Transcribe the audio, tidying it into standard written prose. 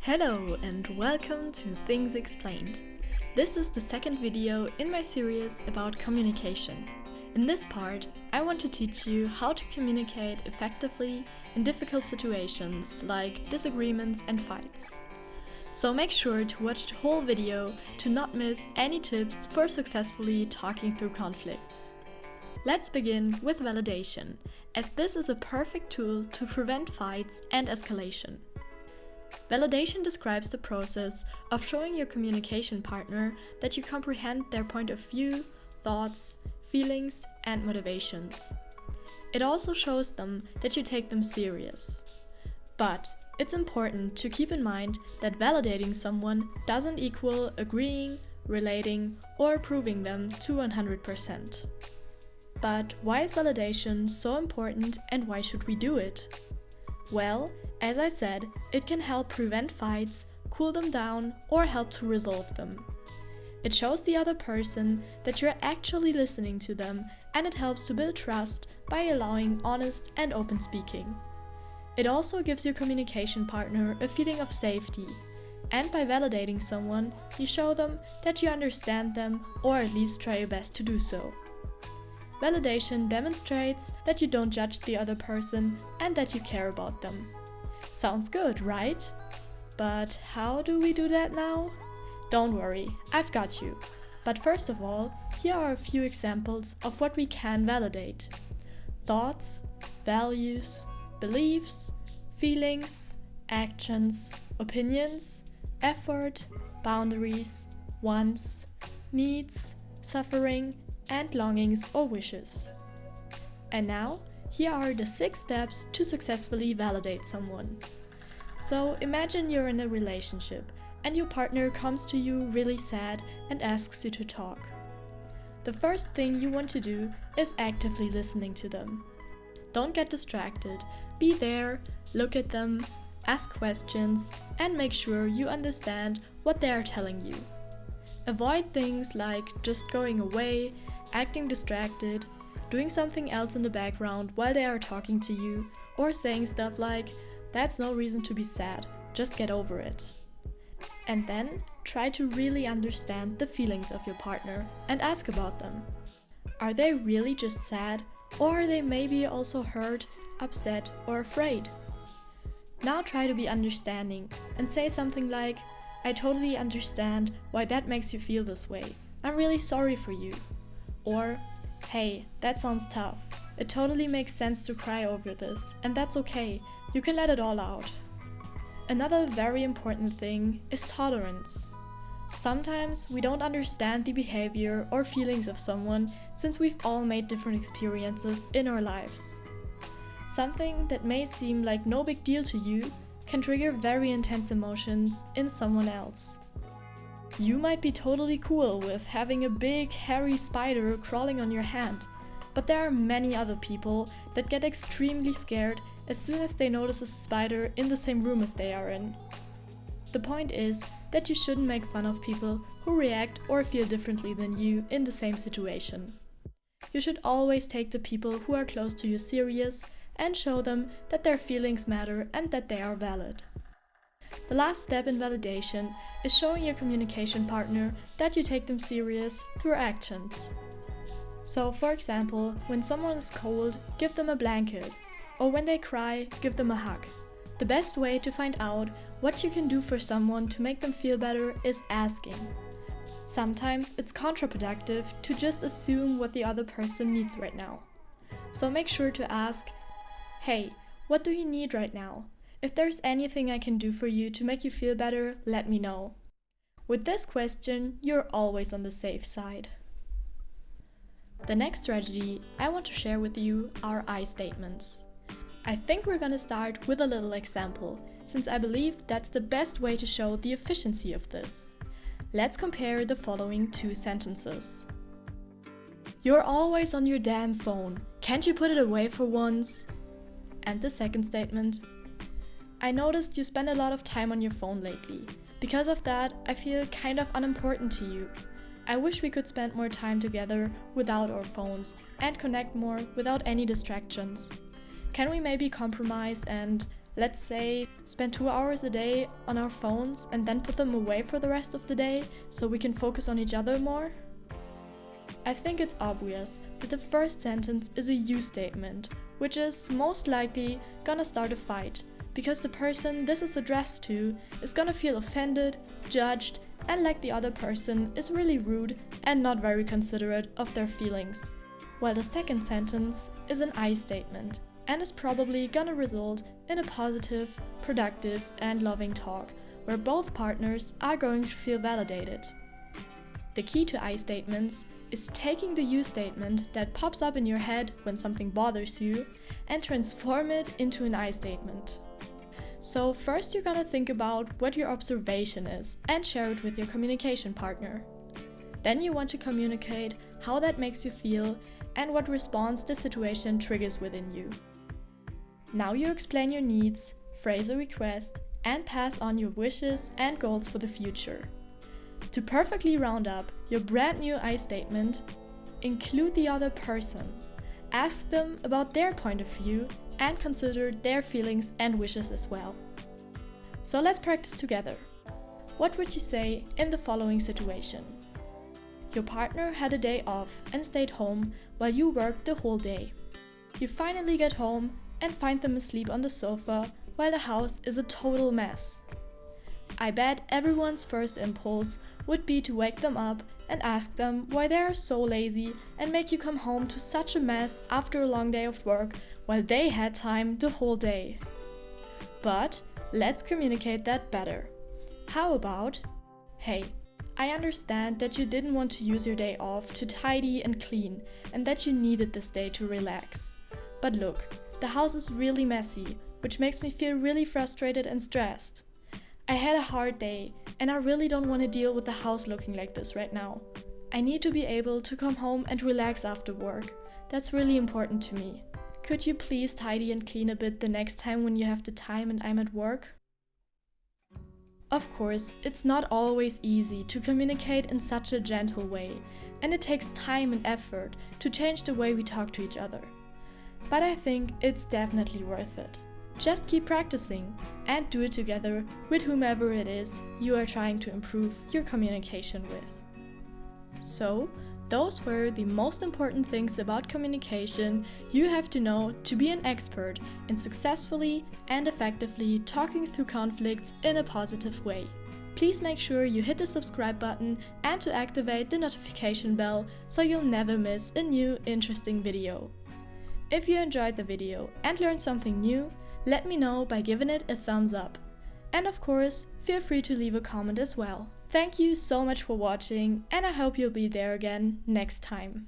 Hello and welcome to Things Explained. This is the second video in my series about communication. In this part, I want to teach you how to communicate effectively in difficult situations like disagreements and fights. So make sure to watch the whole video to not miss any tips for successfully talking through conflicts. Let's begin with validation, as this is a perfect tool to prevent fights and escalation. Validation describes the process of showing your communication partner that you comprehend their point of view, thoughts, feelings, and motivations. It also shows them that you take them serious. But it's important to keep in mind that validating someone doesn't equal agreeing, relating, or approving them to 100%. But why is validation so important and why should we do it? Well, as I said, it can help prevent fights, cool them down, or help to resolve them. It shows the other person that you're actually listening to them, and it helps to build trust by allowing honest and open speaking. It also gives your communication partner a feeling of safety, and by validating someone, you show them that you understand them or at least try your best to do so. Validation demonstrates that you don't judge the other person and that you care about them. Sounds good, right? But how do we do that now? Don't worry, I've got you. But first of all, here are a few examples of what we can validate. Thoughts, values, beliefs, feelings, actions, opinions, effort, boundaries, wants, needs, suffering, and longings or wishes. And now, here are the 6 steps to successfully validate someone. So imagine you're in a relationship and your partner comes to you really sad and asks you to talk. The first thing you want to do is actively listening to them. Don't get distracted, be there, look at them, ask questions, and make sure you understand what they are telling you. Avoid things like just going away, acting distracted, doing something else in the background while they are talking to you, or saying stuff like, "That's no reason to be sad, just get over it." And then try to really understand the feelings of your partner and ask about them. Are they really just sad, or are they maybe also hurt, upset, or afraid? Now try to be understanding and say something like, "I totally understand why that makes you feel this way. I'm really sorry for you." Or, "Hey, that sounds tough. It totally makes sense to cry over this, and that's okay. You can let it all out." Another very important thing is tolerance. Sometimes we don't understand the behavior or feelings of someone since we've all made different experiences in our lives. Something that may seem like no big deal to you can trigger very intense emotions in someone else. You might be totally cool with having a big, hairy spider crawling on your hand, but there are many other people that get extremely scared as soon as they notice a spider in the same room as they are in. The point is that you shouldn't make fun of people who react or feel differently than you in the same situation. You should always take the people who are close to you serious and show them that their feelings matter and that they are valid. The last step in validation is showing your communication partner that you take them serious through actions. So, for example, when someone is cold, give them a blanket, or when they cry, give them a hug. The best way to find out what you can do for someone to make them feel better is asking. Sometimes it's counterproductive to just assume what the other person needs right now. So make sure to ask, "Hey, what do you need right now? If there's anything I can do for you to make you feel better, let me know." With this question, you're always on the safe side. The next strategy I want to share with you are I statements. I think we're gonna start with a little example, since I believe that's the best way to show the efficiency of this. Let's compare the following 2 sentences. "You're always on your damn phone. Can't you put it away for once?" And the second statement, "I noticed you spend a lot of time on your phone lately. Because of that, I feel kind of unimportant to you. I wish we could spend more time together without our phones and connect more without any distractions. Can we maybe compromise and Let's say spend 2 hours a day on our phones and then put them away for the rest of the day so we can focus on each other more? I think it's obvious that the first sentence is a you statement, which is most likely gonna start a fight, because the person this is addressed to is gonna feel offended, judged, and like the other person is really rude and not very considerate of their feelings. While the second sentence is an I statement, and is probably gonna result in a positive, productive, and loving talk, where both partners are going to feel validated. The key to I statements is taking the you statement that pops up in your head when something bothers you and transform it into an I statement. So first you're gonna think about what your observation is and share it with your communication partner. Then you want to communicate how that makes you feel and what response the situation triggers within you. Now you explain your needs, phrase a request, and pass on your wishes and goals for the future. To perfectly round up your brand new I statement, include the other person. Ask them about their point of view and consider their feelings and wishes as well. So let's practice together. What would you say in the following situation? Your partner had a day off and stayed home while you worked the whole day. You finally get home and find them asleep on the sofa while the house is a total mess. I bet everyone's first impulse would be to wake them up and ask them why they are so lazy and make you come home to such a mess after a long day of work while they had time the whole day. But let's communicate that better. How about, hey, I understand that you didn't want to use your day off to tidy and clean and that you needed this day to relax. But look, the house is really messy, which makes me feel really frustrated and stressed. I had a hard day and I really don't want to deal with the house looking like this right now. I need to be able to come home and relax after work. That's really important to me. Could you please tidy and clean a bit the next time when you have the time and I'm at work? Of course, it's not always easy to communicate in such a gentle way, and it takes time and effort to change the way we talk to each other. But I think it's definitely worth it. Just keep practicing and do it together with whomever it is you are trying to improve your communication with. So, those were the most important things about communication you have to know to be an expert in successfully and effectively talking through conflicts in a positive way. Please make sure you hit the subscribe button and to activate the notification bell so you'll never miss a new interesting video. If you enjoyed the video and learned something new, let me know by giving it a thumbs up. And of course, feel free to leave a comment as well. Thank you so much for watching, and I hope you'll be there again next time.